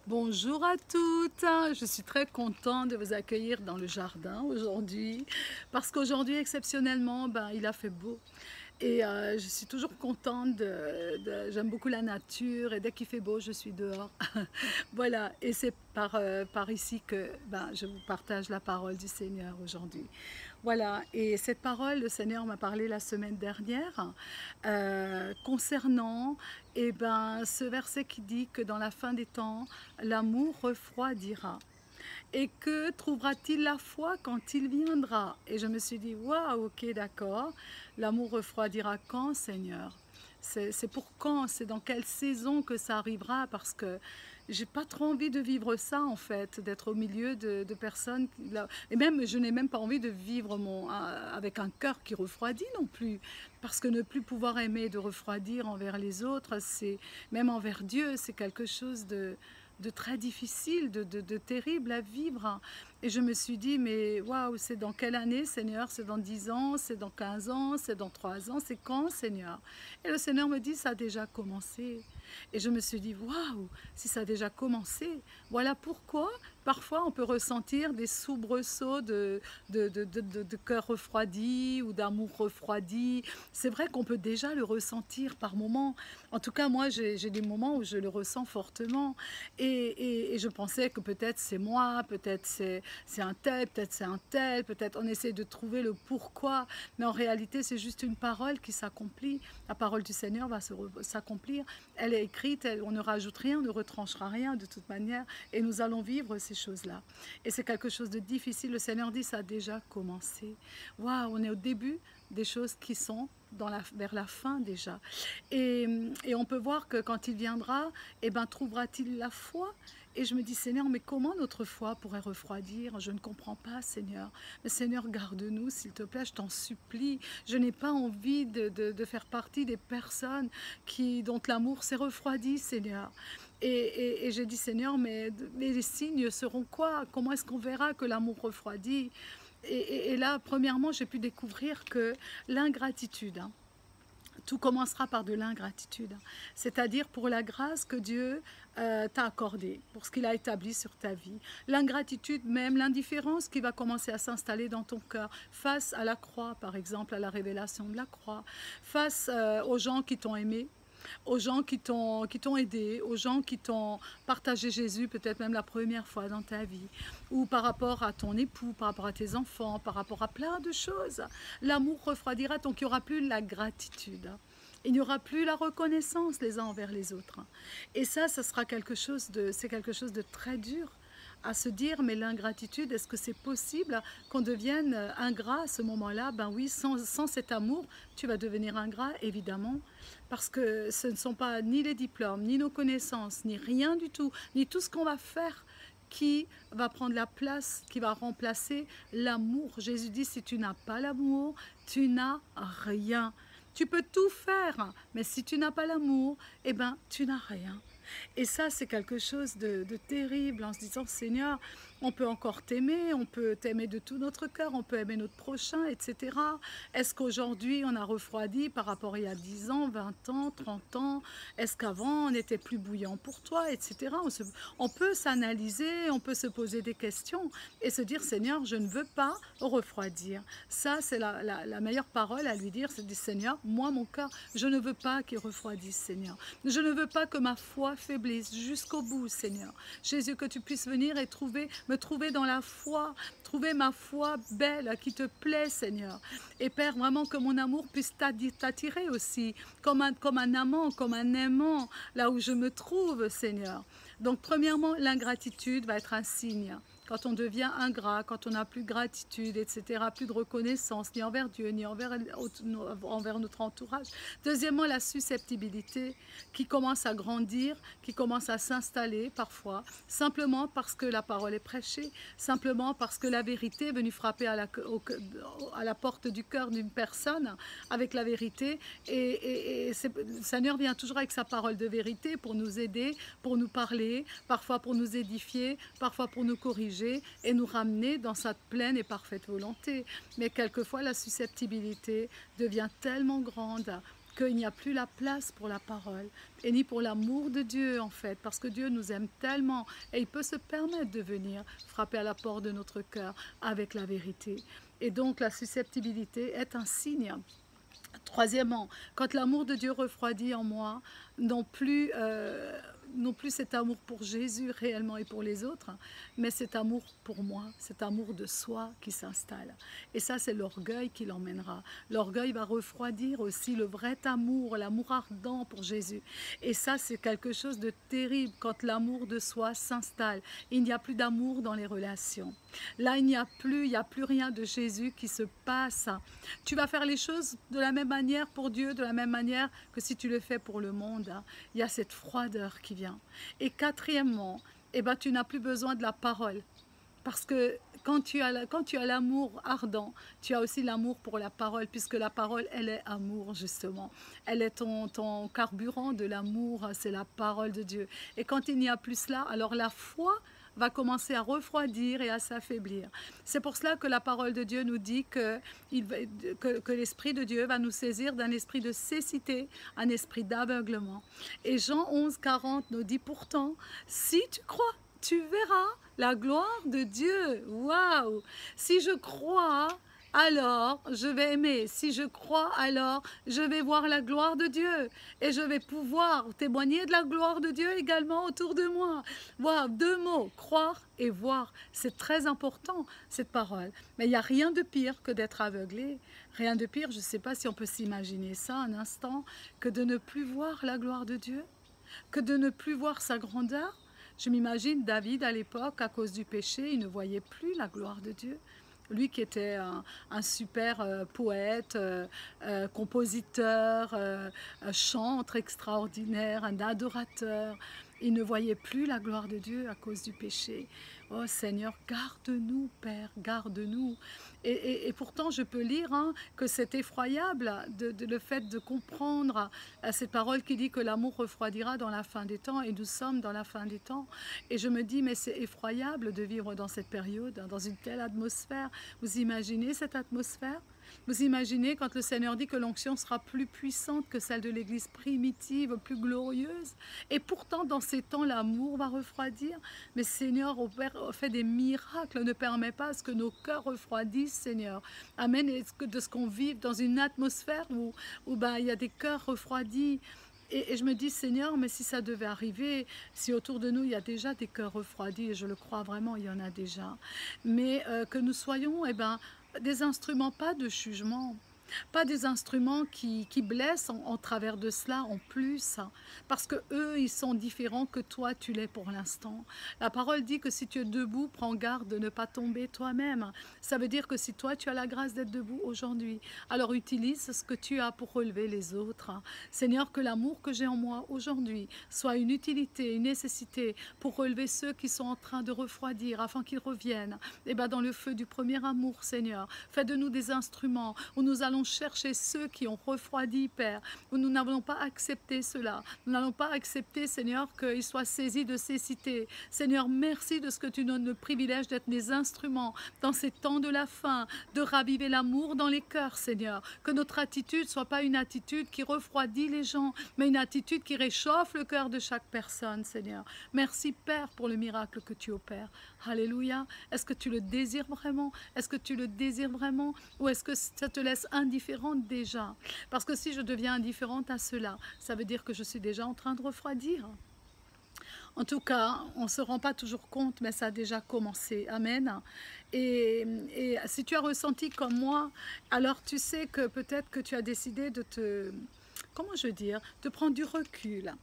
Bonjour à toutes, je suis très contente de vous accueillir dans le jardin aujourd'hui parce qu'aujourd'hui exceptionnellement il a fait beau et je suis toujours contente j'aime beaucoup la nature et dès qu'il fait beau je suis dehors. Voilà, et c'est par ici que je vous partage la parole du Seigneur aujourd'hui. Voilà, et cette parole, le Seigneur m'a parlé la semaine dernière concernant ce verset qui dit que dans la fin des temps, l'amour refroidira. Et que trouvera-t-il la foi quand il viendra? Et je me suis dit, waouh, ok, d'accord, l'amour refroidira quand, Seigneur? C'est pour quand? C'est dans quelle saison que ça arrivera? Parce que j'ai pas trop envie de vivre ça, en fait, d'être au milieu de personnes. Et même, je n'ai même pas envie de vivre avec un cœur qui refroidit non plus. Parce que ne plus pouvoir aimer, de refroidir envers les autres, même envers Dieu, c'est quelque chose de très difficile, de terrible à vivre. Et je me suis dit, mais waouh, c'est dans quelle année, Seigneur? C'est dans 10 ans, c'est dans 15 ans, c'est dans 3 ans, c'est quand, Seigneur? Et le Seigneur me dit, ça a déjà commencé. Et je me suis dit, waouh, si ça a déjà commencé, voilà pourquoi parfois on peut ressentir des soubresauts de cœur refroidi ou d'amour refroidi. C'est vrai qu'on peut déjà le ressentir par moments. En tout cas, moi, j'ai des moments où je le ressens fortement. Et je pensais que peut-être c'est moi, peut-être c'est un tel, peut-être c'est un tel, peut-être on essaie de trouver le pourquoi. Mais en réalité, c'est juste une parole qui s'accomplit. La parole du Seigneur va s'accomplir. Elle est écrite, on ne rajoute rien, on ne retranchera rien de toute manière. Et nous allons vivre ces choses-là. Et c'est quelque chose de difficile. Le Seigneur dit, ça a déjà commencé. Waouh, on est au début des choses qui sont vers la fin déjà. Et on peut voir que quand il viendra, trouvera-t-il la foi? Et je me dis, Seigneur, mais comment notre foi pourrait refroidir? Je ne comprends pas, Seigneur. Mais Seigneur, garde-nous, s'il te plaît, je t'en supplie. Je n'ai pas envie de faire partie des personnes dont l'amour s'est refroidi, Seigneur. Et j'ai dit, Seigneur, mais les signes seront quoi? Comment est-ce qu'on verra que l'amour refroidit? Et là, premièrement, j'ai pu découvrir que l'ingratitude, tout commencera par de l'ingratitude, c'est-à-dire pour la grâce que Dieu t'a accordée, pour ce qu'il a établi sur ta vie. L'ingratitude, même l'indifférence qui va commencer à s'installer dans ton cœur face à la croix, par exemple, à la révélation de la croix, face aux gens qui t'ont aimé, aux gens qui t'ont aidé, aux gens qui t'ont partagé Jésus peut-être même la première fois dans ta vie, ou par rapport à ton époux, par rapport à tes enfants, par rapport à plein de choses. L'amour refroidira, donc il n'y aura plus la gratitude. Il n'y aura plus la reconnaissance les uns envers les autres. Et ça sera c'est quelque chose de très dur à se dire, mais l'ingratitude, est-ce que c'est possible qu'on devienne ingrat à ce moment-là? Ben oui, sans cet amour, tu vas devenir ingrat, évidemment, parce que ce ne sont pas ni les diplômes, ni nos connaissances, ni rien du tout, ni tout ce qu'on va faire qui va prendre la place, qui va remplacer l'amour. Jésus dit, si tu n'as pas l'amour, tu n'as rien. Tu peux tout faire, mais si tu n'as pas l'amour, tu n'as rien. Et ça, c'est quelque chose de terrible, en se disant, Seigneur, on peut encore t'aimer, on peut t'aimer de tout notre cœur, on peut aimer notre prochain, etc. Est-ce qu'aujourd'hui, on a refroidi par rapport à il y a 10 ans, 20 ans, 30 ans? Est-ce qu'avant, on était plus bouillant pour toi, etc. On peut s'analyser, on peut se poser des questions et se dire, Seigneur, je ne veux pas refroidir. Ça, c'est la meilleure parole à lui dire, c'est dire, Seigneur, moi, mon cœur, je ne veux pas qu'il refroidisse, Seigneur. Je ne veux pas que ma foi faiblisse jusqu'au bout, Seigneur. Jésus, que tu puisses venir et me trouver dans la foi, trouver ma foi belle, qui te plaît, Seigneur. Et Père, vraiment que mon amour puisse t'attirer aussi, comme un amant, comme un aimant, là où je me trouve, Seigneur. Donc, premièrement, l'ingratitude va être un signe. Quand on devient ingrat, quand on n'a plus de gratitude, etc., plus de reconnaissance, ni envers Dieu, ni envers notre entourage. Deuxièmement, la susceptibilité qui commence à grandir, qui commence à s'installer parfois, simplement parce que la parole est prêchée, simplement parce que la vérité est venue frapper à la porte du cœur d'une personne avec la vérité. Et le Seigneur vient toujours avec sa parole de vérité pour nous aider, pour nous parler, parfois pour nous édifier, parfois pour nous corriger et nous ramener dans sa pleine et parfaite volonté. Mais quelquefois, la susceptibilité devient tellement grande qu'il n'y a plus la place pour la parole et ni pour l'amour de Dieu en fait, parce que Dieu nous aime tellement et il peut se permettre de venir frapper à la porte de notre cœur avec la vérité. Et donc la susceptibilité est un signe. Troisièmement, quand l'amour de Dieu refroidit en moi, non plus cet amour pour Jésus réellement et pour les autres, mais cet amour pour moi, cet amour de soi qui s'installe. Et ça, c'est l'orgueil qui l'emmènera. L'orgueil va refroidir aussi le vrai amour, l'amour ardent pour Jésus. Et ça, c'est quelque chose de terrible quand l'amour de soi s'installe. Il n'y a plus d'amour dans les relations. Là, il n'y a plus rien de Jésus qui se passe. Tu vas faire les choses de la même manière pour Dieu, de la même manière que si tu le fais pour le monde. Il y a cette froideur qui vient. Et quatrièmement, tu n'as plus besoin de la parole. Parce que quand tu as l'amour ardent, tu as aussi l'amour pour la parole, puisque la parole, elle est amour, justement. Elle est ton carburant de l'amour, c'est la parole de Dieu. Et quand il n'y a plus cela, alors la foi va commencer à refroidir et à s'affaiblir. C'est pour cela que la parole de Dieu nous dit que l'Esprit de Dieu va nous saisir d'un esprit de cécité, un esprit d'aveuglement. Et Jean 11, 40 nous dit pourtant, si tu crois, tu verras la gloire de Dieu. Waouh! Si je crois, alors je vais aimer. Si je crois, alors je vais voir la gloire de Dieu. Et je vais pouvoir témoigner de la gloire de Dieu également autour de moi. Voilà, deux mots, croire et voir. C'est très important, cette parole. Mais il n'y a rien de pire que d'être aveuglé. Rien de pire, je ne sais pas si on peut s'imaginer ça un instant, que de ne plus voir la gloire de Dieu, que de ne plus voir sa grandeur. Je m'imagine David à l'époque, à cause du péché, il ne voyait plus la gloire de Dieu. Lui qui était un super poète, compositeur, chantre extraordinaire, un adorateur, il ne voyait plus la gloire de Dieu à cause du péché. Oh Seigneur, garde-nous, Père, garde-nous. Et pourtant, je peux lire que c'est effroyable le fait de comprendre cette parole qui dit que l'amour refroidira dans la fin des temps, et nous sommes dans la fin des temps. Et je me dis, mais c'est effroyable de vivre dans cette période, dans une telle atmosphère. Vous imaginez cette atmosphère ? Vous imaginez quand le Seigneur dit que l'onction sera plus puissante que celle de l'Église primitive, plus glorieuse. Et pourtant, dans ces temps, l'amour va refroidir. Mais Seigneur, fait des miracles, ne permet pas à ce que nos cœurs refroidissent, Seigneur. Amen. Et de ce qu'on vive dans une atmosphère où il y a des cœurs refroidis. Et je me dis, Seigneur, mais si ça devait arriver, si autour de nous, il y a déjà des cœurs refroidis, et je le crois vraiment, il y en a déjà, mais que nous soyons des instruments, pas de jugement, pas des instruments qui blessent en travers de cela en plus, parce que eux ils sont différents que toi tu l'es pour l'instant. La parole dit que si tu es debout, prends garde de ne pas tomber toi-même. Ça veut dire que si toi tu as la grâce d'être debout aujourd'hui, alors utilise ce que tu as pour relever les autres. Seigneur, que l'amour que j'ai en moi aujourd'hui soit une utilité, une nécessité pour relever ceux qui sont en train de refroidir, afin qu'ils reviennent dans le feu du premier amour, Seigneur. Fais de nous des instruments où nous allons chercher ceux qui ont refroidi, Père, où nous n'avons pas accepté cela. Nous n'allons pas accepter, Seigneur, qu'ils soient saisis de cécité. Seigneur, merci de ce que tu donnes le privilège d'être des instruments dans ces temps de la fin, de raviver l'amour dans les cœurs, Seigneur. Que notre attitude ne soit pas une attitude qui refroidit les gens, mais une attitude qui réchauffe le cœur de chaque personne, Seigneur. Merci, Père, pour le miracle que tu opères. Alléluia. Est-ce que tu le désires vraiment? Est-ce que tu le désires vraiment? Ou est-ce que ça te laisse indifférente déjà? Parce que si je deviens indifférente à cela, ça veut dire que je suis déjà en train de refroidir. En tout cas, on ne se rend pas toujours compte, mais ça a déjà commencé. Amen. Et si tu as ressenti comme moi, alors tu sais que peut-être que tu as décidé de de prendre du recul.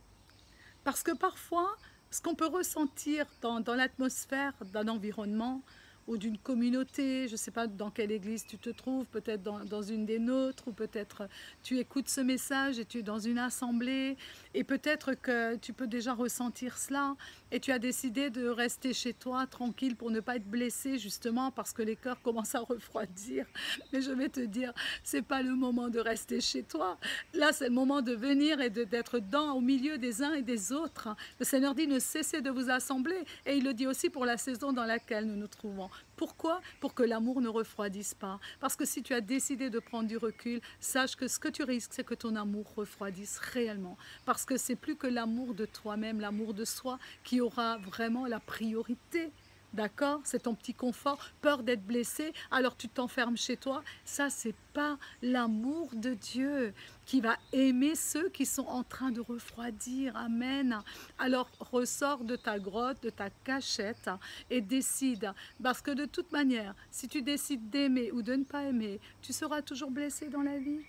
Parce que parfois, ce qu'on peut ressentir dans l'atmosphère d'un environnement ou d'une communauté, je ne sais pas dans quelle église tu te trouves, peut-être dans une des nôtres, ou peut-être tu écoutes ce message et tu es dans une assemblée, et peut-être que tu peux déjà ressentir cela, et tu as décidé de rester chez toi tranquille pour ne pas être blessé, justement parce que les cœurs commencent à refroidir. Mais je vais te dire, c'est pas le moment de rester chez toi. Là, c'est le moment de venir et d'être au milieu des uns et des autres. Le Seigneur dit, ne cessez de vous assembler, et il le dit aussi pour la saison dans laquelle nous nous trouvons. Pourquoi? Pour que l'amour ne refroidisse pas. Parce que si tu as décidé de prendre du recul, sache que ce que tu risques, c'est que ton amour refroidisse réellement. Parce que c'est plus que l'amour de toi-même, l'amour de soi qui aura vraiment la priorité. D'accord? C'est ton petit confort, peur d'être blessé, alors tu t'enfermes chez toi. Ça, c'est pas l'amour de Dieu qui va aimer ceux qui sont en train de refroidir. Amen. Alors, ressors de ta grotte, de ta cachette et décide. Parce que de toute manière, si tu décides d'aimer ou de ne pas aimer, tu seras toujours blessé dans la vie.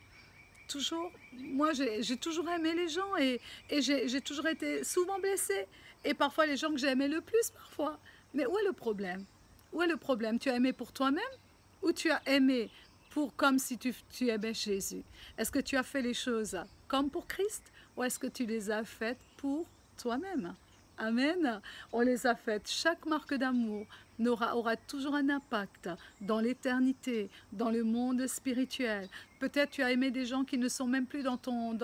Toujours. Moi, j'ai toujours aimé les gens et j'ai toujours été souvent blessée. Et parfois, les gens que j'ai aimés le plus, parfois. Mais où est le problème? Où est le problème? Tu as aimé pour toi-même ou tu as aimé pour comme si tu aimais Jésus? Est-ce que tu as fait les choses comme pour Christ ou est-ce que tu les as faites pour toi-même? Amen. On les a faites. Chaque marque d'amour aura toujours un impact dans l'éternité, dans le monde spirituel. Peut-être tu as aimé des gens qui ne sont même plus dans ton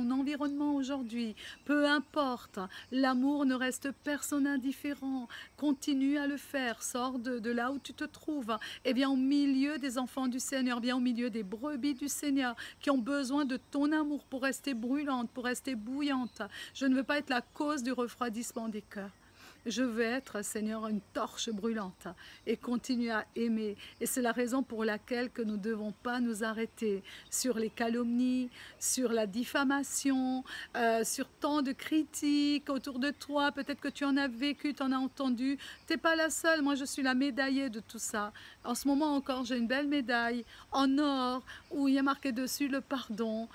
environnement aujourd'hui. Peu importe, l'amour ne reste personne indifférent. Continue à le faire. Sors de là où tu te trouves et viens au milieu des enfants du Seigneur. Viens au milieu des brebis du Seigneur qui ont besoin de ton amour pour rester brûlante, pour rester bouillante. Je ne veux pas être la cause du refroidissement des cœurs. Je veux être, Seigneur, une torche brûlante et continuer à aimer. Et c'est la raison pour laquelle que nous ne devons pas nous arrêter sur les calomnies, sur la diffamation, sur tant de critiques autour de toi. Peut-être que tu en as vécu, tu en as entendu. Tu n'es pas la seule, moi je suis la médaillée de tout ça. En ce moment encore, j'ai une belle médaille en or où il y a marqué dessus le pardon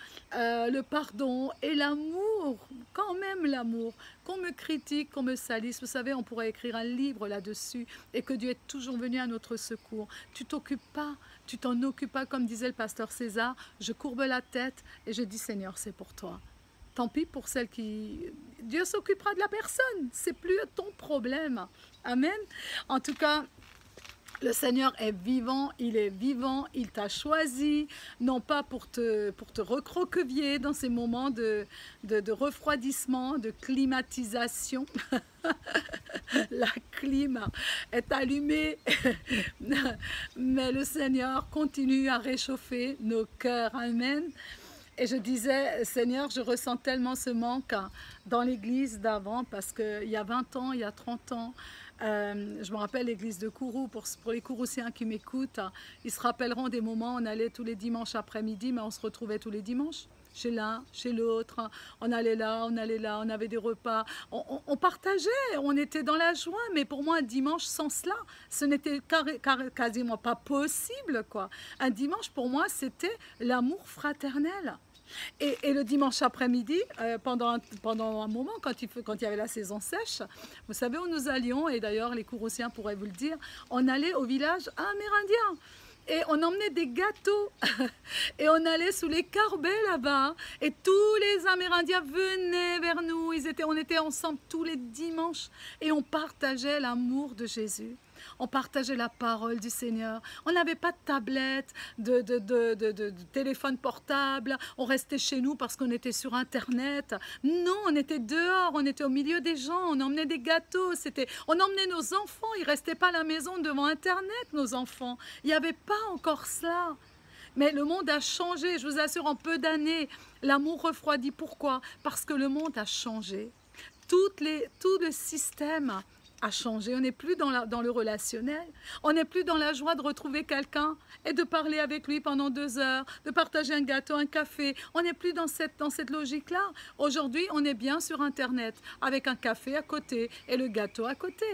et l'amour, quand même l'amour. Qu'on me critique, qu'on me salisse, vous savez, on pourrait écrire un livre là-dessus et que Dieu est toujours venu à notre secours. Tu t'occupes pas, tu t'en occupes pas, comme disait le pasteur César, je courbe la tête et je dis Seigneur, c'est pour toi. Tant pis pour celle qui... Dieu s'occupera de la personne, c'est plus ton problème. Amen. En tout cas, le Seigneur est vivant, il t'a choisi, non pas pour te recroqueviller dans ces moments de refroidissement, de climatisation. La clim est allumée, mais le Seigneur continue à réchauffer nos cœurs. Amen. Et je disais, Seigneur, je ressens tellement ce manque dans l'église d'avant, parce qu'il y a 20 ans, il y a 30 ans, je me rappelle l'église de Kourou, pour les Kouroussiens qui m'écoutent, ils se rappelleront des moments où on allait tous les dimanches après-midi, mais on se retrouvait tous les dimanches, chez l'un, chez l'autre, on allait là, on avait des repas, on partageait, on était dans la joie, mais pour moi un dimanche sans cela, ce n'était quasiment pas possible, quoi. Un dimanche pour moi c'était l'amour fraternel. Et le dimanche après-midi, pendant un moment, quand il y avait la saison sèche, vous savez où nous allions, et d'ailleurs les Kouroussiens pourraient vous le dire, on allait au village amérindien. Et on emmenait des gâteaux et on allait sous les carbets là-bas et tous les Amérindiens venaient vers nous, on était ensemble tous les dimanches et on partageait l'amour de Jésus. On partageait la parole du Seigneur. On n'avait pas de tablette, de téléphone portable. On restait chez nous parce qu'on était sur Internet. Non, on était dehors, on était au milieu des gens. On emmenait des gâteaux. On emmenait nos enfants. Ils ne restaient pas à la maison devant Internet, nos enfants. Il n'y avait pas encore cela. Mais le monde a changé. Je vous assure, en peu d'années, l'amour refroidit. Pourquoi? Parce que le monde a changé. Tout le système a changé. On n'est plus dans le relationnel. On n'est plus dans la joie de retrouver quelqu'un et de parler avec lui pendant 2 heures, de partager un gâteau, un café. On n'est plus dans cette logique-là. Aujourd'hui, on est bien sur Internet avec un café à côté et le gâteau à côté.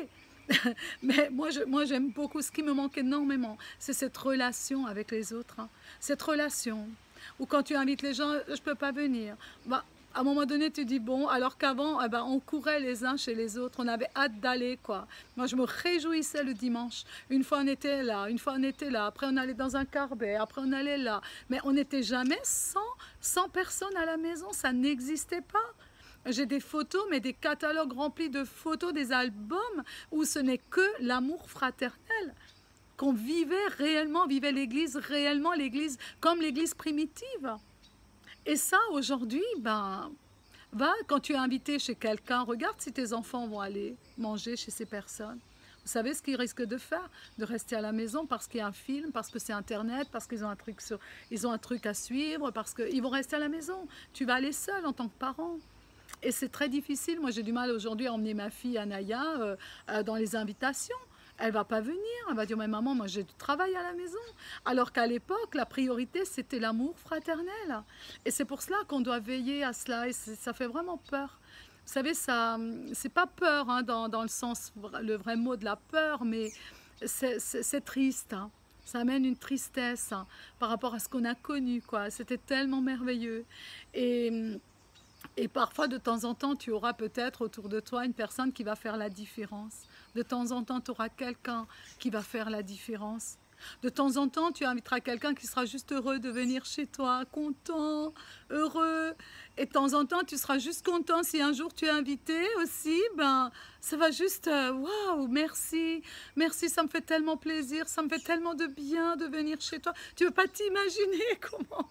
Mais moi j'aime beaucoup, ce qui me manque énormément, c'est cette relation avec les autres. Cette relation où quand tu invites les gens, je ne peux pas venir. Bah, à un moment donné, tu dis bon, alors qu'avant, eh ben, on courait les uns chez les autres, on avait hâte d'aller, quoi. Moi, je me réjouissais le dimanche. Une fois, on était là, une fois, on était là. Après, on allait dans un carbet, après, on allait là. Mais on n'était jamais 100 personnes à la maison, ça n'existait pas. J'ai des photos, mais des catalogues remplis de photos, des albums, où ce n'est que l'amour fraternel. Qu'on vivait réellement, vivait l'Église réellement, l'Église comme l'Église primitive. Et ça, aujourd'hui, ben, va, quand tu es invité chez quelqu'un, regarde si tes enfants vont aller manger chez ces personnes. Vous savez ce qu'ils risquent de faire? De rester à la maison parce qu'il y a un film, parce que c'est Internet, parce qu'ils ont ils ont un truc à suivre, parce qu'ils vont rester à la maison. Tu vas aller seul en tant que parent. Et c'est très difficile. Moi, j'ai du mal aujourd'hui à emmener ma fille Anaya dans les invitations. Elle va pas venir. Elle va dire, mais maman, moi, j'ai du travail à la maison. Alors qu'à l'époque, la priorité, c'était l'amour fraternel. Et c'est pour cela qu'on doit veiller à cela. Et ça fait vraiment peur. Vous savez, ça, c'est pas peur hein, dans le sens, le vrai mot de la peur, mais c'est triste. Hein. Ça amène une tristesse hein, par rapport à ce qu'on a connu, quoi. C'était tellement merveilleux. Et, et parfois, de temps en temps, tu auras peut-être autour de toi une personne qui va faire la différence. De temps en temps, tu auras quelqu'un qui va faire la différence. De temps en temps, tu inviteras quelqu'un qui sera juste heureux de venir chez toi, content, heureux. Et de temps en temps, tu seras juste content si un jour tu es invité aussi. Ben, ça va juste, waouh, merci, merci, ça me fait tellement plaisir, ça me fait tellement de bien de venir chez toi. Tu ne veux pas t'imaginer comment.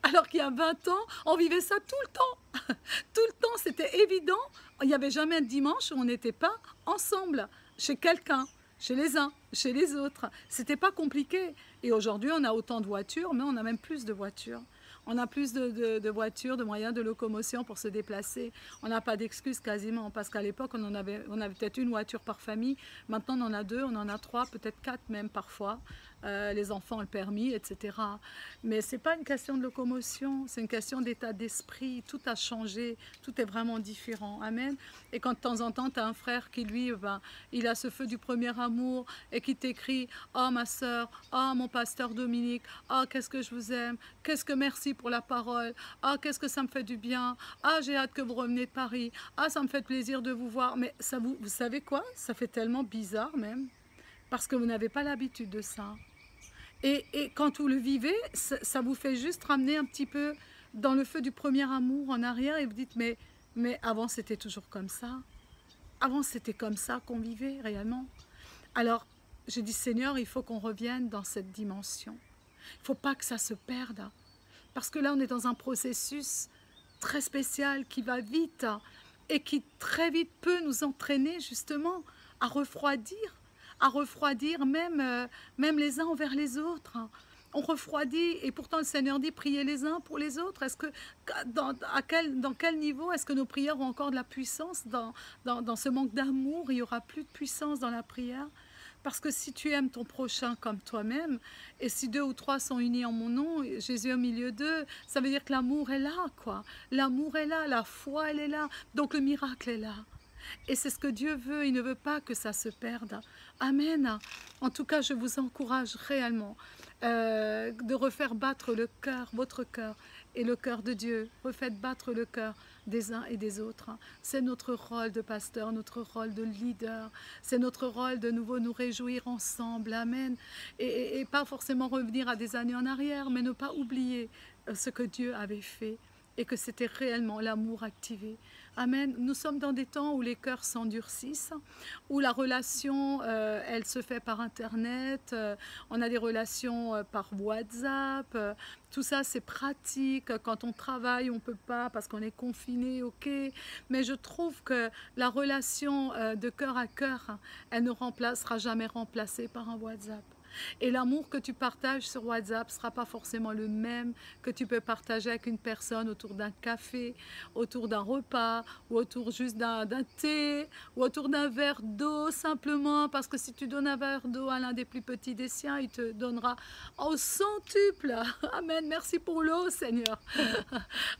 Alors qu'il y a 20 ans, on vivait ça tout le temps. Tout le temps, c'était évident. Il n'y avait jamais un dimanche où on n'était pas ensemble, chez quelqu'un, chez les uns, chez les autres. C'était pas compliqué. Et aujourd'hui, on a autant de voitures, mais on a même plus de voitures. On a plus de voitures, de moyens de locomotion pour se déplacer. On n'a pas d'excuses quasiment, parce qu'à l'époque, on avait peut-être une voiture par famille. Maintenant, on en a deux, on en a trois, peut-être quatre même parfois. Les enfants ont le permis, etc. Mais ce n'est pas une question de locomotion, c'est une question d'état d'esprit. Tout a changé, tout est vraiment différent. Amen. Et quand de temps en temps, tu as un frère qui, lui, ben, il a ce feu du premier amour et qui t'écrit « Oh, ma soeur, oh, mon pasteur Dominique, oh, qu'est-ce que je vous aime, qu'est-ce que merci pour la parole, oh, qu'est-ce que ça me fait du bien, ah, j'ai hâte que vous reveniez de Paris, ah, ça me fait plaisir de vous voir. » Mais ça vous savez quoi? Ça fait tellement bizarre même, parce que vous n'avez pas l'habitude de ça. Et quand vous le vivez, ça vous fait juste ramener un petit peu dans le feu du premier amour en arrière et vous dites mais avant c'était toujours comme ça. Avant c'était comme ça qu'on vivait réellement. Alors j'ai dit Seigneur, il faut qu'on revienne dans cette dimension. Il ne faut pas que ça se perde. Parce que là on est dans un processus très spécial qui va vite et qui très vite peut nous entraîner justement à refroidir même les uns envers les autres. On refroidit et pourtant le Seigneur dit priez les uns pour les autres. Est-ce que dans quel niveau est-ce que nos prières ont encore de la puissance dans ce manque d'amour? Il n'y aura plus de puissance dans la prière. Parce que si tu aimes ton prochain comme toi-même, et si 2 ou 3 sont unis en mon nom, Jésus au milieu d'eux, ça veut dire que l'amour est là, quoi. L'amour est là, la foi, elle est là. Donc le miracle est là. Et c'est ce que Dieu veut, il ne veut pas que ça se perde. Amen. En tout cas, je vous encourage réellement de refaire battre le cœur, votre cœur et le cœur de Dieu. Refaites battre le cœur des uns et des autres. C'est notre rôle de pasteur, notre rôle de leader. C'est notre rôle de nouveau nous réjouir ensemble. Amen. Et pas forcément revenir à des années en arrière, mais ne pas oublier ce que Dieu avait fait et que c'était réellement l'amour activé. Amen. Nous sommes dans des temps où les cœurs s'endurcissent, où la relation, elle se fait par Internet, on a des relations par WhatsApp, tout ça c'est pratique, quand on travaille on ne peut pas parce qu'on est confiné, ok, mais je trouve que la relation de cœur à cœur, elle ne sera jamais remplacée par un WhatsApp. Et l'amour que tu partages sur WhatsApp ne sera pas forcément le même que tu peux partager avec une personne autour d'un café, autour d'un repas, ou autour juste d'un thé, ou autour d'un verre d'eau simplement, parce que si tu donnes un verre d'eau à l'un des plus petits des siens, il te donnera au centuple. Amen, merci pour l'eau Seigneur.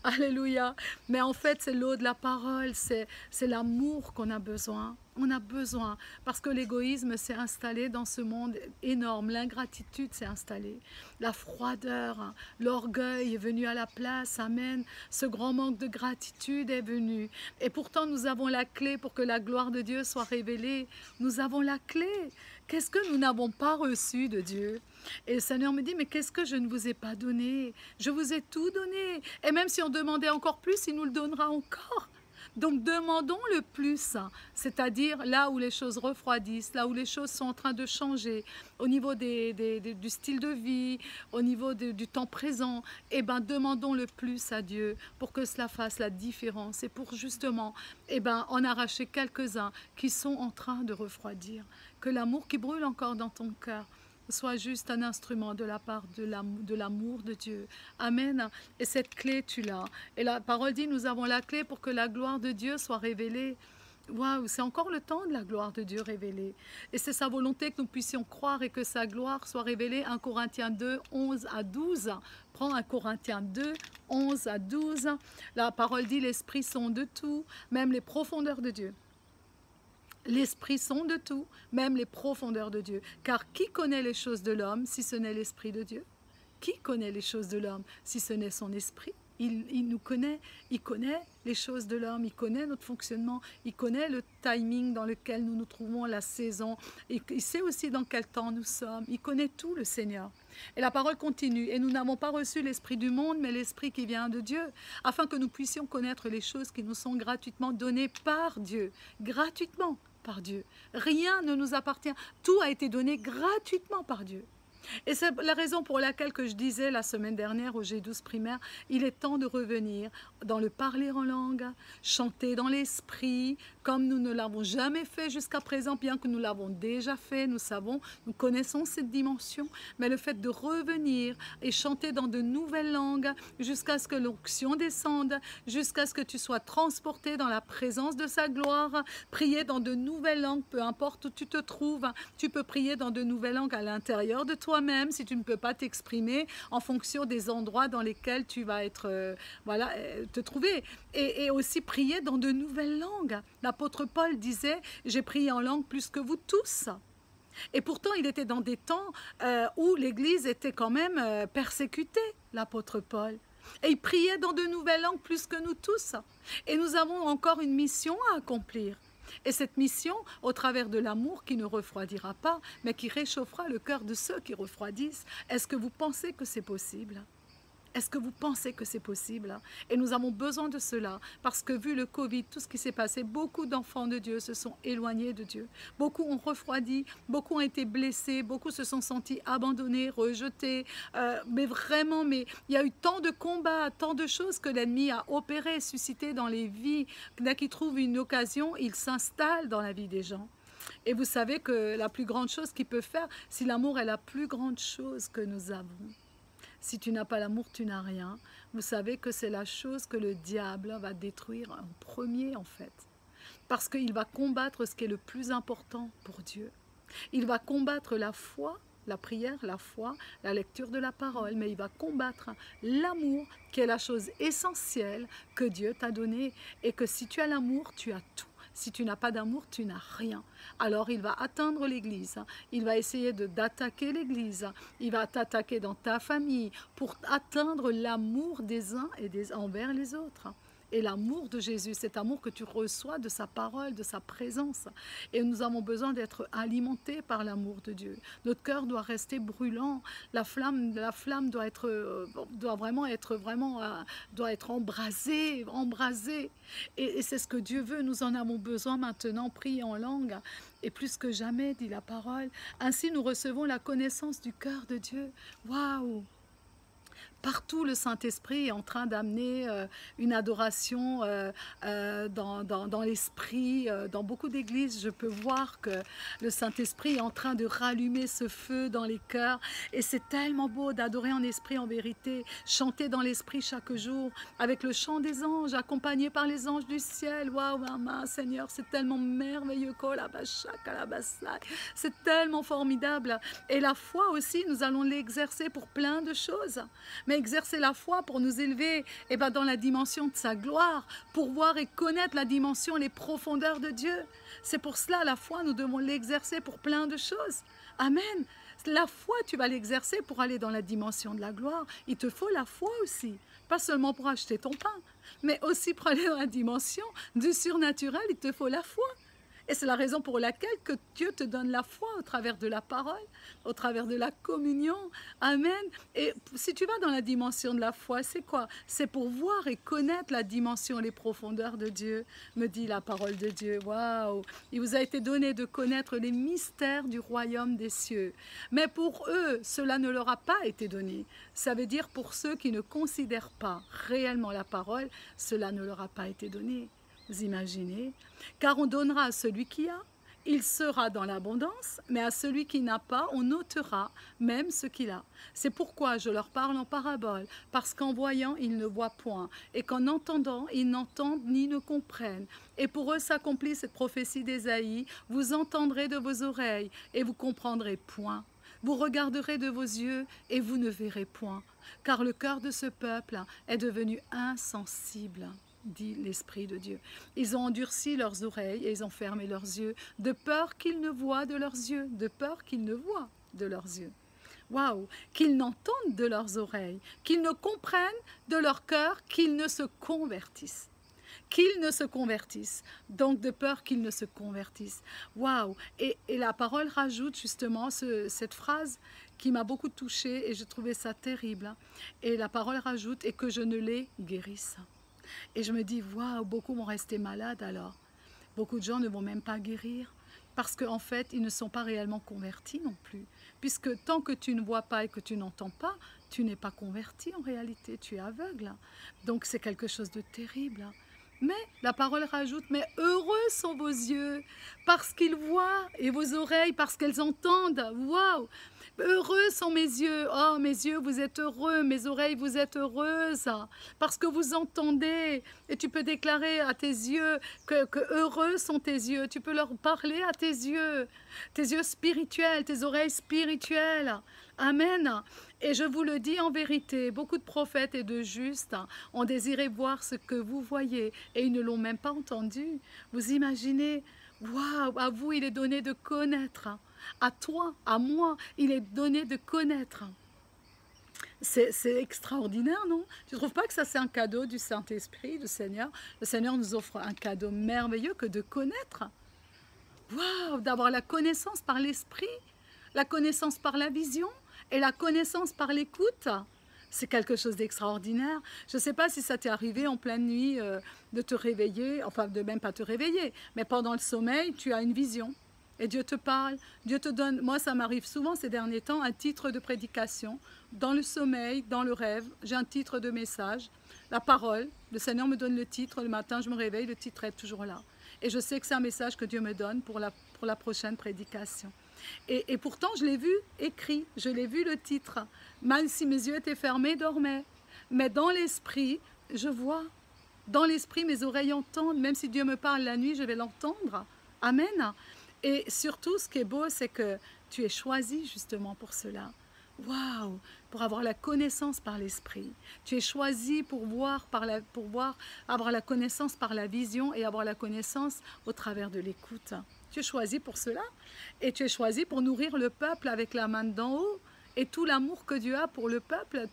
Alléluia. Mais en fait c'est l'eau de la parole, c'est l'amour qu'on a besoin. On a besoin, parce que l'égoïsme s'est installé dans ce monde énorme, l'ingratitude s'est installée, la froideur, l'orgueil est venu à la place, amen, ce grand manque de gratitude est venu, et pourtant nous avons la clé pour que la gloire de Dieu soit révélée, nous avons la clé, qu'est-ce que nous n'avons pas reçu de Dieu? Et le Seigneur me dit, mais qu'est-ce que je ne vous ai pas donné? Je vous ai tout donné, et même si on demandait encore plus, il nous le donnera encore. Donc demandons le plus, c'est-à-dire là où les choses refroidissent, là où les choses sont en train de changer, au niveau du style de vie, au niveau du temps présent, eh ben demandons le plus à Dieu pour que cela fasse la différence et pour justement en arracher quelques-uns qui sont en train de refroidir. Que l'amour qui brûle encore dans ton cœur soit juste un instrument de la part de l'amour de Dieu. Amen. Et cette clé, tu l'as. Et la parole dit, nous avons la clé pour que la gloire de Dieu soit révélée. Waouh, c'est encore le temps de la gloire de Dieu révélée. Et c'est sa volonté que nous puissions croire et que sa gloire soit révélée. 1 Corinthiens 2, 11 à 12. Prends 1 Corinthiens 2, 11 à 12. La parole dit, l'esprit sonde tout, même les profondeurs de Dieu. L'esprit sonde tout, même les profondeurs de Dieu. Car qui connaît les choses de l'homme si ce n'est l'esprit de Dieu? Qui connaît les choses de l'homme si ce n'est son esprit? Il nous connaît, il connaît les choses de l'homme, il connaît notre fonctionnement, il connaît le timing dans lequel nous nous trouvons, la saison, il sait aussi dans quel temps nous sommes, il connaît tout, le Seigneur. Et la parole continue, et nous n'avons pas reçu l'esprit du monde, mais l'esprit qui vient de Dieu, afin que nous puissions connaître les choses qui nous sont gratuitement données par Dieu, gratuitement par Dieu. Rien ne nous appartient, tout a été donné gratuitement par Dieu. Et c'est la raison pour laquelle que je disais la semaine dernière au G12 primaire, il est temps de revenir dans le parler en langue, chanter dans l'esprit, comme nous ne l'avons jamais fait jusqu'à présent, bien que nous l'avons déjà fait, nous savons, nous connaissons cette dimension, mais le fait de revenir et chanter dans de nouvelles langues, jusqu'à ce que l'onction descende, jusqu'à ce que tu sois transporté dans la présence de sa gloire, prier dans de nouvelles langues, peu importe où tu te trouves, tu peux prier dans de nouvelles langues à l'intérieur de toi-même, si tu ne peux pas t'exprimer, en fonction des endroits dans lesquels tu vas être, te trouver, et aussi prier dans de nouvelles langues. L'apôtre Paul disait, j'ai prié en langue plus que vous tous. Et pourtant, il était dans des temps où l'Église était quand même persécutée, l'apôtre Paul. Et il priait dans de nouvelles langues plus que nous tous. Et nous avons encore une mission à accomplir. Et cette mission, au travers de l'amour qui ne refroidira pas, mais qui réchauffera le cœur de ceux qui refroidissent, est-ce que vous pensez que c'est possible ? Est-ce que vous pensez que c'est possible? Et nous avons besoin de cela, parce que vu le Covid, tout ce qui s'est passé, beaucoup d'enfants de Dieu se sont éloignés de Dieu. Beaucoup ont refroidi, beaucoup ont été blessés, beaucoup se sont sentis abandonnés, rejetés. Mais vraiment, il y a eu tant de combats, tant de choses que l'ennemi a opéré, suscité dans les vies. Dès qu'il trouve une occasion, il s'installe dans la vie des gens. Et vous savez que la plus grande chose qu'il peut faire, si l'amour est la plus grande chose que nous avons, si tu n'as pas l'amour, tu n'as rien. Vous savez que c'est la chose que le diable va détruire en premier, en fait. Parce qu'il va combattre ce qui est le plus important pour Dieu. Il va combattre la foi, la prière, la foi, la lecture de la parole, mais il va combattre l'amour, qui est la chose essentielle que Dieu t'a donnée. Et que si tu as l'amour, tu as tout. Si tu n'as pas d'amour, tu n'as rien. Alors il va atteindre l'Église, il va essayer d'attaquer l'Église, il va t'attaquer dans ta famille pour atteindre l'amour des uns et envers les autres. Et l'amour de Jésus, cet amour que tu reçois de sa parole, de sa présence. Et nous avons besoin d'être alimentés par l'amour de Dieu. Notre cœur doit rester brûlant. La flamme doit être embrasée, embrasée. Et c'est ce que Dieu veut. Nous en avons besoin maintenant. Prier en langue. Et plus que jamais, dit la parole. Ainsi, nous recevons la connaissance du cœur de Dieu. Waouh! Partout, le Saint-Esprit est en train d'amener une adoration dans l'esprit. Dans beaucoup d'églises, je peux voir que le Saint-Esprit est en train de rallumer ce feu dans les cœurs. Et c'est tellement beau d'adorer en esprit, en vérité. Chanter dans l'esprit chaque jour, avec le chant des anges, accompagné par les anges du ciel. Waouh, maman, Seigneur, c'est tellement merveilleux. C'est tellement formidable. Et la foi aussi, nous allons l'exercer pour plein de choses. Mais exercer la foi pour nous élever dans la dimension de sa gloire, pour voir et connaître la dimension, les profondeurs de Dieu. C'est pour cela, la foi, nous devons l'exercer pour plein de choses. Amen. La foi, tu vas l'exercer pour aller dans la dimension de la gloire. Il te faut la foi aussi, pas seulement pour acheter ton pain, mais aussi pour aller dans la dimension du surnaturel, il te faut la foi. Et c'est la raison pour laquelle que Dieu te donne la foi au travers de la parole, au travers de la communion. Amen. Et si tu vas dans la dimension de la foi, c'est quoi? C'est pour voir et connaître la dimension, les profondeurs de Dieu, me dit la parole de Dieu. Waouh! Il vous a été donné de connaître les mystères du royaume des cieux. Mais pour eux, cela ne leur a pas été donné. Ça veut dire pour ceux qui ne considèrent pas réellement la parole, cela ne leur a pas été donné. Vous imaginez? Car on donnera à celui qui a, il sera dans l'abondance, mais à celui qui n'a pas, on ôtera même ce qu'il a. C'est pourquoi je leur parle en parabole, parce qu'en voyant, ils ne voient point, et qu'en entendant, ils n'entendent ni ne comprennent. Et pour eux s'accomplit cette prophétie d'Ésaïe, vous entendrez de vos oreilles, et vous comprendrez point. Vous regarderez de vos yeux, et vous ne verrez point, car le cœur de ce peuple est devenu insensible, dit l'Esprit de Dieu. Ils ont endurci leurs oreilles et ils ont fermé leurs yeux, de peur qu'ils ne voient de leurs yeux, de peur qu'ils ne voient de leurs yeux. Waouh! Qu'ils n'entendent de leurs oreilles, qu'ils ne comprennent de leur cœur, qu'ils ne se convertissent. Qu'ils ne se convertissent. Donc de peur qu'ils ne se convertissent. Waouh! Et la parole rajoute justement cette phrase qui m'a beaucoup touchée et j'ai trouvé ça terrible. Et la parole rajoute « et que je ne les guérisse ». Et je me dis, waouh, beaucoup vont rester malades alors. Beaucoup de gens ne vont même pas guérir parce qu'en fait, ils ne sont pas réellement convertis non plus. Puisque tant que tu ne vois pas et que tu n'entends pas, tu n'es pas converti en réalité, tu es aveugle. Donc c'est quelque chose de terrible. Mais la parole rajoute, mais heureux sont vos yeux parce qu'ils voient et vos oreilles parce qu'elles entendent. Waouh! Heureux sont mes yeux. Oh, mes yeux, vous êtes heureux. Mes oreilles, vous êtes heureuses. Parce que vous entendez. Et tu peux déclarer à tes yeux que heureux sont tes yeux. Tu peux leur parler à tes yeux spirituels, tes oreilles spirituelles. Amen. Et je vous le dis en vérité, beaucoup de prophètes et de justes ont désiré voir ce que vous voyez et ils ne l'ont même pas entendu. Vous imaginez? Waouh, à vous il est donné de connaître. À toi, à moi, il est donné de connaître. C'est extraordinaire, non? Tu ne trouves pas que ça c'est un cadeau du Saint-Esprit, du Seigneur? Le Seigneur nous offre un cadeau merveilleux que de connaître. Waouh, d'avoir la connaissance par l'Esprit, la connaissance par la vision et la connaissance par l'écoute. C'est quelque chose d'extraordinaire. Je ne sais pas si ça t'est arrivé en pleine nuit de te réveiller, enfin de même pas te réveiller, mais pendant le sommeil, tu as une vision. Et Dieu te parle, Dieu te donne, moi ça m'arrive souvent ces derniers temps, un titre de prédication. Dans le sommeil, dans le rêve, j'ai un titre de message, la parole, le Seigneur me donne le titre, le matin je me réveille, le titre est toujours là. Et je sais que c'est un message que Dieu me donne pour la prochaine prédication. Et pourtant je l'ai vu écrit, je l'ai vu le titre, même si mes yeux étaient fermés, dormaient. Mais dans l'esprit, je vois, dans l'esprit mes oreilles entendent, même si Dieu me parle la nuit, je vais l'entendre. Amen. Et surtout, ce qui est beau, c'est que tu es choisi justement pour cela. Waouh! Pour avoir la connaissance par l'esprit. Tu es choisi pour avoir la connaissance par la vision et avoir la connaissance au travers de l'écoute. Tu es choisi pour cela. Et tu es choisi pour nourrir le peuple avec la main d'en haut. Et tout l'amour que Dieu a pour le peuple,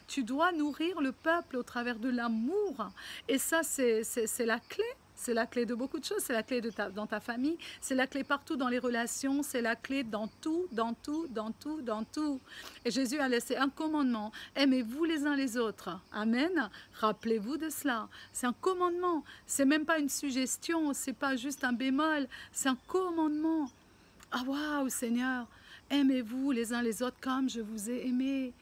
tu dois nourrir le peuple au travers de l'amour. Et ça, c'est la clé. C'est la clé de beaucoup de choses, c'est la clé dans ta famille, c'est la clé partout dans les relations, c'est la clé dans tout, dans tout, dans tout, dans tout. Et Jésus a laissé un commandement, aimez-vous les uns les autres. Amen. Rappelez-vous de cela. C'est un commandement, c'est même pas une suggestion, c'est pas juste un bémol, c'est un commandement. Ah waouh Seigneur, aimez-vous les uns les autres comme je vous ai aimé.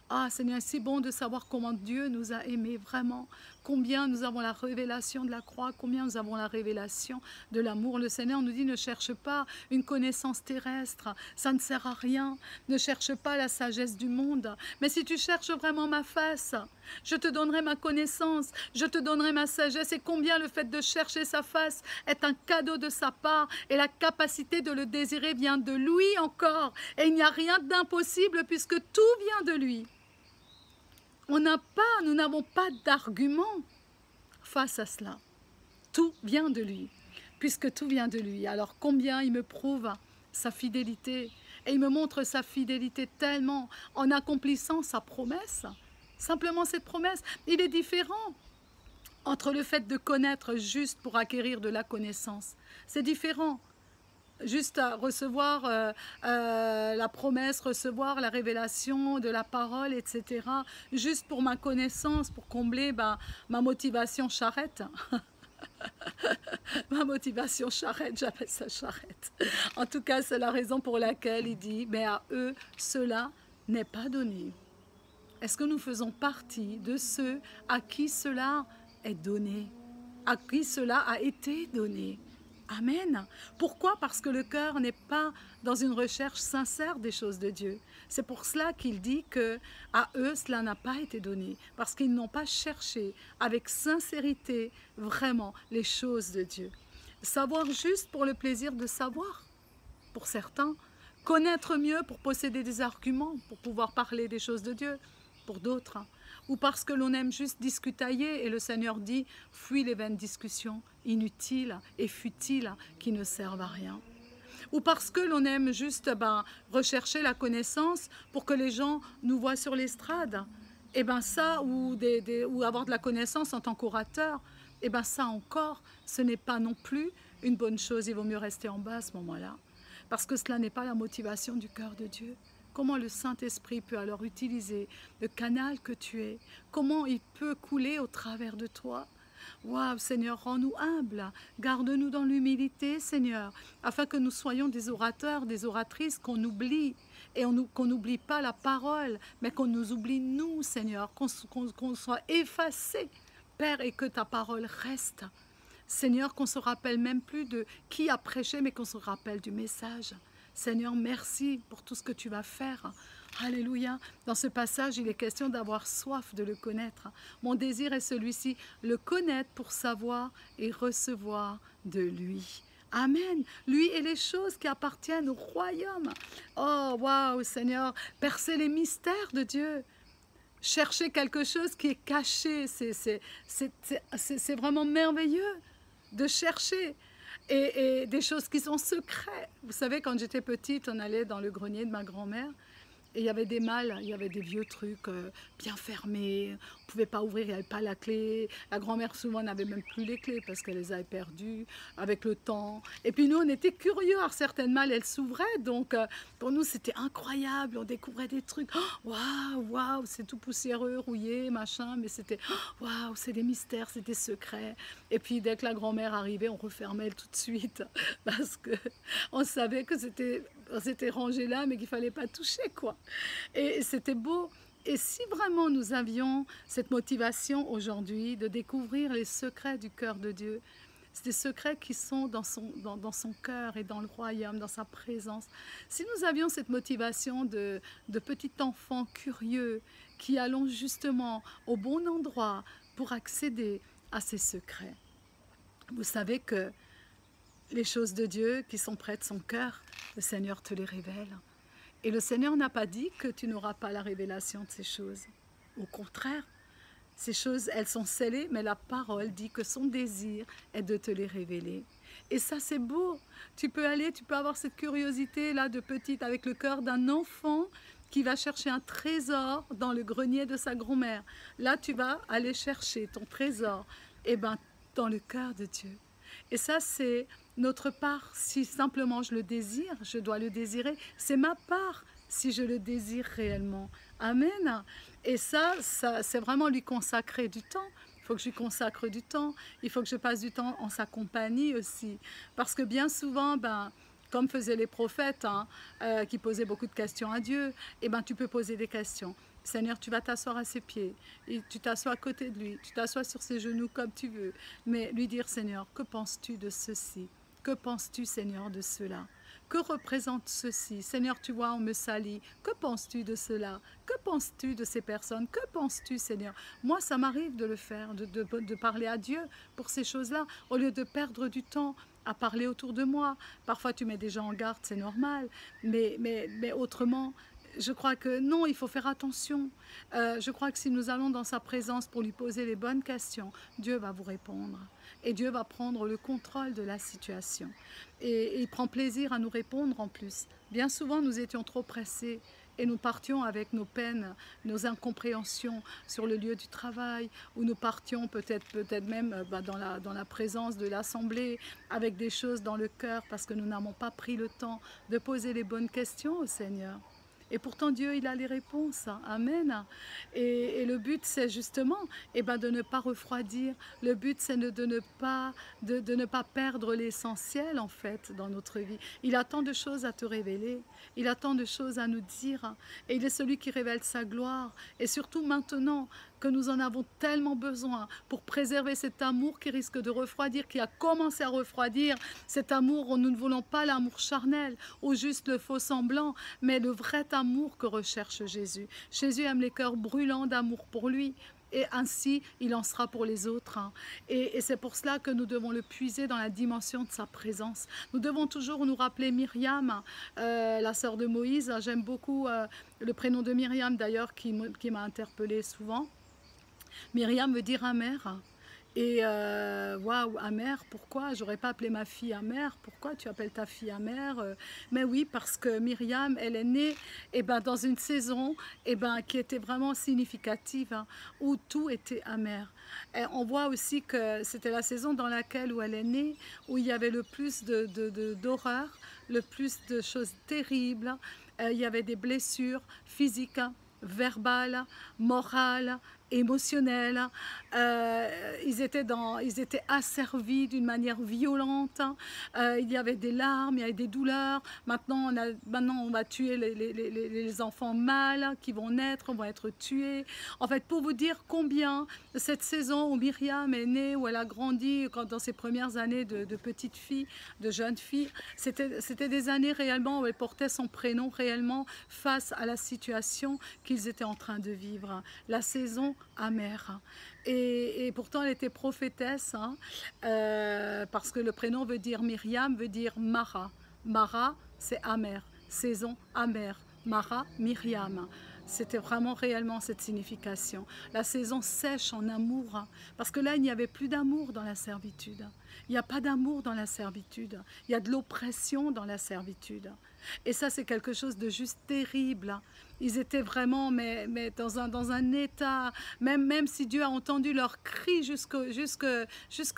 Ah Seigneur, c'est bon de savoir comment Dieu nous a aimés vraiment. Combien nous avons la révélation de la croix, combien nous avons la révélation de l'amour. Le Seigneur nous dit, ne cherche pas une connaissance terrestre, ça ne sert à rien. Ne cherche pas la sagesse du monde. Mais si tu cherches vraiment ma face, je te donnerai ma connaissance, je te donnerai ma sagesse. Et combien le fait de chercher sa face est un cadeau de sa part. Et la capacité de le désirer vient de lui encore. Et il n'y a rien d'impossible puisque tout vient de lui. Nous n'avons pas d'argument face à cela. Tout vient de lui, puisque tout vient de lui. Alors combien il me prouve sa fidélité, et il me montre sa fidélité tellement en accomplissant sa promesse. Simplement cette promesse, il est différent entre le fait de connaître juste pour acquérir de la connaissance. C'est différent. juste à recevoir la promesse, recevoir la révélation de la parole, etc. Juste pour ma connaissance, pour combler ma motivation charrette. Ma motivation charrette, j'appelle ça charrette. En tout cas, c'est la raison pour laquelle il dit, mais à eux, cela n'est pas donné. Est-ce que nous faisons partie de ceux à qui cela est donné, à qui cela a été donné? Amen. Pourquoi? Parce que le cœur n'est pas dans une recherche sincère des choses de Dieu. C'est pour cela qu'il dit que à eux cela n'a pas été donné, parce qu'ils n'ont pas cherché avec sincérité vraiment les choses de Dieu. Savoir juste pour le plaisir de savoir, pour certains. Connaître mieux pour posséder des arguments, pour pouvoir parler des choses de Dieu, pour d'autres. Ou parce que l'on aime juste discutailler et le Seigneur dit « Fuis les vaines discussions inutiles et futiles qui ne servent à rien ». Ou parce que l'on aime juste rechercher la connaissance pour que les gens nous voient sur l'estrade. Et bien ça, ou avoir de la connaissance en tant qu'orateur, et bien ça encore, ce n'est pas non plus une bonne chose. Il vaut mieux rester en bas à ce moment-là. Parce que cela n'est pas la motivation du cœur de Dieu. Comment le Saint-Esprit peut alors utiliser le canal que tu es? Comment il peut couler au travers de toi? Waouh, Seigneur, rends-nous humbles, garde-nous dans l'humilité, Seigneur, afin que nous soyons des orateurs, des oratrices, qu'on oublie, et qu'on n'oublie pas la parole, mais qu'on nous oublie nous, Seigneur, qu'on soit effacés, Père, et que ta parole reste. Seigneur, qu'on se rappelle même plus de qui a prêché, mais qu'on se rappelle du message. Seigneur, merci pour tout ce que tu vas faire. Alléluia. Dans ce passage, il est question d'avoir soif de le connaître. Mon désir est celui-ci, le connaître pour savoir et recevoir de lui. Amen. Lui et les choses qui appartiennent au royaume. Oh, waouh, Seigneur, percer les mystères de Dieu. Chercher quelque chose qui est caché, c'est vraiment merveilleux de chercher. Et des choses qui sont secrètes. Vous savez, quand j'étais petite, on allait dans le grenier de ma grand-mère et il y avait des malles, il y avait des vieux trucs bien fermés, on ne pouvait pas ouvrir, il n'y avait pas la clé. La grand-mère souvent n'avait même plus les clés parce qu'elle les avait perdues avec le temps. Et puis nous, on était curieux, alors certaines malles, elles s'ouvraient, donc pour nous, c'était incroyable, on découvrait des trucs. Waouh, waouh, c'est tout poussiéreux, rouillé, machin, mais c'était, waouh, c'est des mystères, c'est des secrets. Et puis dès que la grand-mère arrivait, on refermait tout de suite parce qu'on savait que c'était rangé là, mais qu'il ne fallait pas toucher, quoi. Et c'était beau. Et si vraiment nous avions cette motivation aujourd'hui de découvrir les secrets du cœur de Dieu, c'est des secrets qui sont dans son cœur et dans le royaume, dans sa présence. Si nous avions cette motivation de petit enfant curieux qui allons justement au bon endroit pour accéder à ces secrets. Vous savez que les choses de Dieu qui sont près de son cœur, le Seigneur te les révèle. Et le Seigneur n'a pas dit que tu n'auras pas la révélation de ces choses. Au contraire, ces choses, elles sont scellées, mais la parole dit que son désir est de te les révéler. Et ça, c'est beau. Tu peux avoir cette curiosité-là de petite, avec le cœur d'un enfant qui va chercher un trésor dans le grenier de sa grand-mère. Là, tu vas aller chercher ton trésor, dans le cœur de Dieu. Et ça, c'est notre part. Si simplement je le désire, je dois le désirer. C'est ma part si je le désire réellement. Amen. Et ça c'est vraiment lui consacrer du temps. Il faut que je lui consacre du temps. Il faut que je passe du temps en sa compagnie aussi. Parce que bien souvent, comme faisaient les prophètes, qui posaient beaucoup de questions à Dieu, tu peux poser des questions. Seigneur, tu vas t'asseoir à ses pieds, et tu t'assois à côté de lui, tu t'assois sur ses genoux comme tu veux, mais lui dire, Seigneur, que penses-tu de ceci? Que penses-tu, Seigneur, de cela? Que représente ceci? Seigneur, tu vois, on me salit. Que penses-tu de cela? Que penses-tu de ces personnes? Que penses-tu, Seigneur? Moi, ça m'arrive de le faire, de parler à Dieu pour ces choses-là, au lieu de perdre du temps à parler autour de moi. Parfois, tu mets des gens en garde, c'est normal, mais autrement, je crois que non, il faut faire attention. Je crois que si nous allons dans sa présence pour lui poser les bonnes questions, Dieu va vous répondre. Et Dieu va prendre le contrôle de la situation. Et il prend plaisir à nous répondre en plus. Bien souvent, nous étions trop pressés. et nous partions avec nos peines, nos incompréhensions sur le lieu du travail, ou nous partions peut-être même dans la présence de l'Assemblée, avec des choses dans le cœur, parce que nous n'avons pas pris le temps de poser les bonnes questions au Seigneur. Et pourtant, Dieu, il a les réponses. Amen. Et le but, c'est justement de ne pas refroidir. Le but, c'est de ne pas perdre l'essentiel, en fait, dans notre vie. Il a tant de choses à te révéler. Il a tant de choses à nous dire. Et il est celui qui révèle sa gloire. Et surtout maintenant que nous en avons tellement besoin pour préserver cet amour qui risque de refroidir, qui a commencé à refroidir, cet amour où nous ne voulons pas l'amour charnel, ou juste le faux semblant, mais le vrai amour que recherche Jésus. Jésus aime les cœurs brûlants d'amour pour lui, et ainsi il en sera pour les autres. Et c'est pour cela que nous devons le puiser dans la dimension de sa présence. Nous devons toujours nous rappeler Myriam, la sœur de Moïse. J'aime beaucoup le prénom de Myriam d'ailleurs qui m'a interpellée souvent. Myriam veut dire amère. Et waouh, amère, pourquoi? J'aurais pas appelé ma fille amère. Pourquoi tu appelles ta fille amère? Mais oui, parce que Myriam, elle est née dans une saison qui était vraiment significative, où tout était amer. Et on voit aussi que c'était la saison dans laquelle où elle est née, où il y avait le plus d'horreur, le plus de choses terribles. Il y avait des blessures physiques, verbales, morales, émotionnels, ils étaient asservis d'une manière violente, il y avait des larmes, il y avait des douleurs. Maintenant on va tuer les enfants mâles qui vont naître, vont être tués. En fait, pour vous dire combien cette saison où Myriam est née, où elle a grandi, dans ses premières années de petite fille, de jeune fille, c'était des années réellement où elle portait son prénom réellement face à la situation qu'ils étaient en train de vivre. La saison amère. Et pourtant elle était prophétesse, parce que le prénom veut dire Myriam, veut dire Mara. Mara, c'est amer, saison amère. Mara, Myriam. C'était vraiment réellement cette signification. La saison sèche en amour, parce que là il n'y avait plus d'amour dans la servitude. Il n'y a pas d'amour dans la servitude. Il y a de l'oppression dans la servitude. Et ça, c'est quelque chose de juste terrible. Ils étaient vraiment dans un état, même si Dieu a entendu leurs cris jusque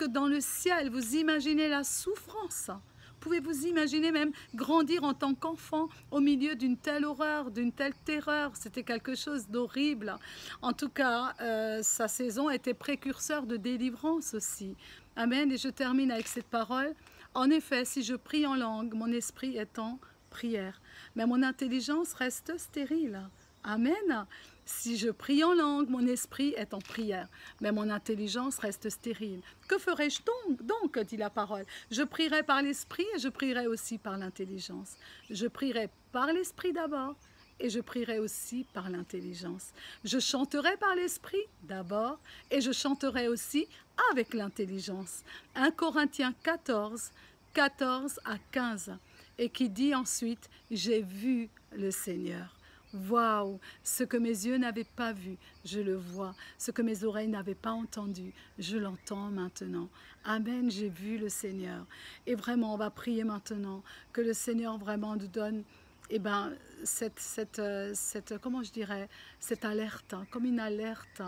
dans le ciel. Vous imaginez la souffrance. Pouvez-vous imaginer même grandir en tant qu'enfant au milieu d'une telle horreur, d'une telle terreur? C'était quelque chose d'horrible. En tout cas, sa saison était précurseur de délivrance aussi. Amen. Et je termine avec cette parole. En effet, si je prie en langue, mon esprit est en prière, mais mon intelligence reste stérile. Amen. Si je prie en langue, mon esprit est en prière, mais mon intelligence reste stérile. Que ferai-je donc, dit la parole? Je prierai par l'esprit et je prierai aussi par l'intelligence. Je prierai par l'esprit d'abord et je prierai aussi par l'intelligence. Je chanterai par l'esprit d'abord et je chanterai aussi avec l'intelligence. 1 Corinthiens 14, 14 à 15. Et qui dit ensuite, j'ai vu le Seigneur. Waouh, ce que mes yeux n'avaient pas vu, je le vois. Ce que mes oreilles n'avaient pas entendu, je l'entends maintenant. Amen, j'ai vu le Seigneur. Et vraiment, on va prier maintenant que le Seigneur vraiment nous donne comment je dirais, cette alerte, comme une alerte,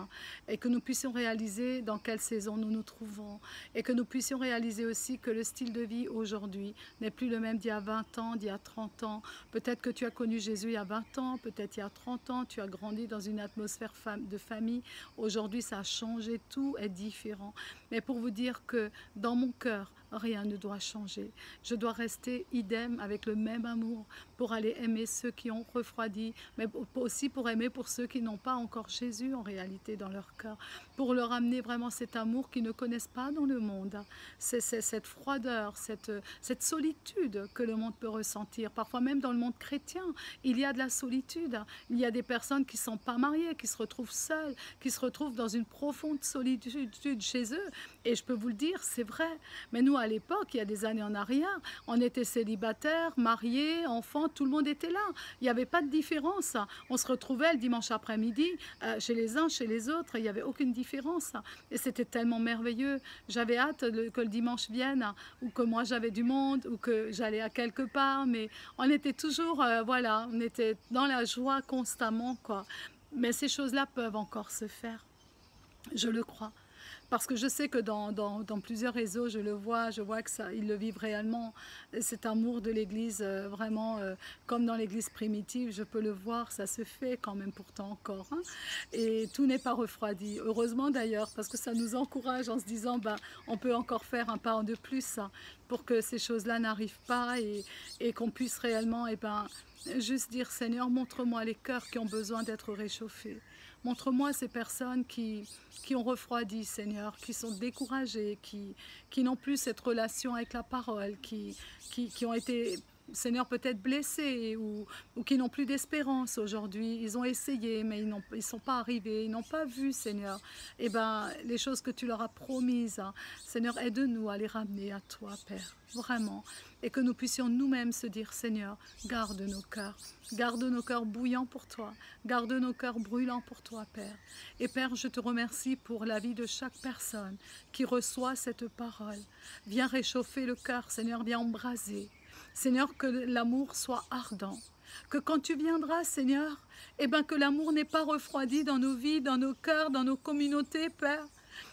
et que nous puissions réaliser dans quelle saison nous nous trouvons, et que nous puissions réaliser aussi que le style de vie aujourd'hui n'est plus le même d'il y a 20 ans, d'il y a 30 ans. Peut-être que tu as connu Jésus il y a 20 ans, peut-être il y a 30 ans, tu as grandi dans une atmosphère de famille. Aujourd'hui, ça a changé, tout est différent. Mais pour vous dire que dans mon cœur, rien ne doit changer. Je dois rester idem avec le même amour pour aller aimer ceux qui ont refroidi, mais aussi pour aimer pour ceux qui n'ont pas encore Jésus en réalité dans leur cœur, pour leur amener vraiment cet amour qu'ils ne connaissent pas dans le monde. C'est cette froideur, cette solitude que le monde peut ressentir. Parfois même dans le monde chrétien, il y a de la solitude. Il y a des personnes qui ne sont pas mariées, qui se retrouvent seules, qui se retrouvent dans une profonde solitude chez eux. Et je peux vous le dire, c'est vrai. Mais nous, à l'époque, il y a des années en arrière, on était célibataires, mariés, enfants, tout le monde était là. Il n'y avait pas de différence. On se retrouvait le dimanche après-midi, chez les uns, chez les autres, il n'y avait aucune différence. Et c'était tellement merveilleux. J'avais hâte que le dimanche vienne, ou que moi j'avais du monde, ou que j'allais à quelque part, mais on était toujours, voilà, on était dans la joie constamment, quoi. Mais ces choses-là peuvent encore se faire, je le crois. Parce que je sais que dans plusieurs réseaux, je vois que ça, ils le vivent réellement, cet amour de l'Église, vraiment, comme dans l'Église primitive, je peux le voir, ça se fait quand même pourtant encore. Hein. Et tout n'est pas refroidi, heureusement d'ailleurs, parce que ça nous encourage en se disant, ben, on peut encore faire un pas de plus hein, pour que ces choses-là n'arrivent pas et qu'on puisse réellement, juste dire, Seigneur, montre-moi les cœurs qui ont besoin d'être réchauffés. Montre-moi ces personnes qui ont refroidi, Seigneur, qui sont découragées, qui n'ont plus cette relation avec la parole, qui ont été, Seigneur, peut-être blessés ou qui n'ont plus d'espérance aujourd'hui. Ils ont essayé, mais ils ne sont pas arrivés, ils n'ont pas vu, Seigneur, les choses que tu leur as promises. Hein. Seigneur, aide-nous à les ramener à toi, Père, vraiment. Et que nous puissions nous-mêmes se dire, Seigneur, garde nos cœurs bouillants pour toi, garde nos cœurs brûlants pour toi, Père. Et Père, je te remercie pour la vie de chaque personne qui reçoit cette parole. Viens réchauffer le cœur, Seigneur, viens embraser. Seigneur, que l'amour soit ardent, que quand tu viendras, Seigneur, que l'amour n'est pas refroidi dans nos vies, dans nos cœurs, dans nos communautés, Père.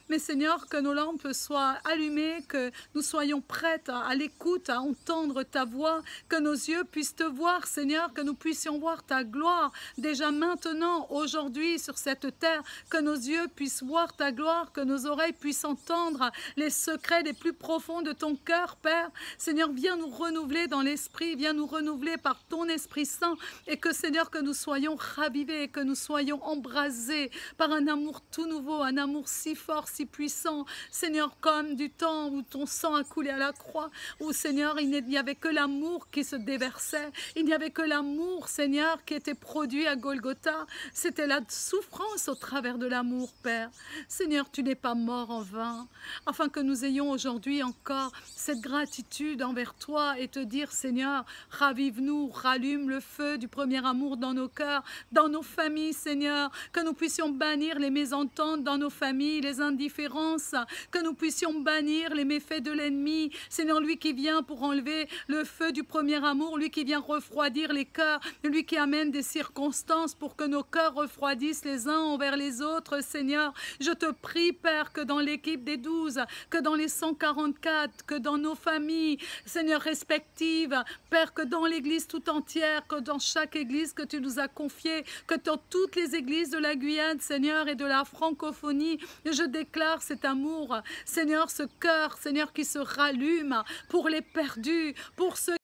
Mais Seigneur, que nos lampes soient allumées, que nous soyons prêtes à l'écoute, à entendre ta voix, que nos yeux puissent te voir, Seigneur, que nous puissions voir ta gloire déjà maintenant, aujourd'hui, sur cette terre, que nos yeux puissent voir ta gloire, que nos oreilles puissent entendre les secrets les plus profonds de ton cœur, Père. Seigneur, viens nous renouveler dans l'esprit, viens nous renouveler par ton Esprit Saint, et que Seigneur, que nous soyons ravivés, que nous soyons embrasés par un amour tout nouveau, un amour si fort, si puissant, Seigneur, comme du temps où ton sang a coulé à la croix, où, Seigneur, il n'y avait que l'amour qui se déversait, il n'y avait que l'amour, Seigneur, qui était produit à Golgotha, c'était la souffrance au travers de l'amour, Père. Seigneur, tu n'es pas mort en vain, afin que nous ayons aujourd'hui encore cette gratitude envers toi et te dire, Seigneur, ravive-nous, rallume le feu du premier amour dans nos cœurs, dans nos familles, Seigneur, que nous puissions bannir les mésententes dans nos familles, les indifférences, que nous puissions bannir les méfaits de l'ennemi. Seigneur, lui qui vient pour enlever le feu du premier amour, lui qui vient refroidir les cœurs, lui qui amène des circonstances pour que nos cœurs refroidissent les uns envers les autres. Seigneur, je te prie, Père, que dans l'équipe des 12, que dans les 144, que dans nos familles, Seigneur, respectives, Père, que dans l'église tout entière, que dans chaque église que tu nous as confiée, que dans toutes les églises de la Guyane, Seigneur, et de la francophonie, je déclare cet amour, Seigneur, ce cœur, Seigneur, qui se rallume pour les perdus, pour ceux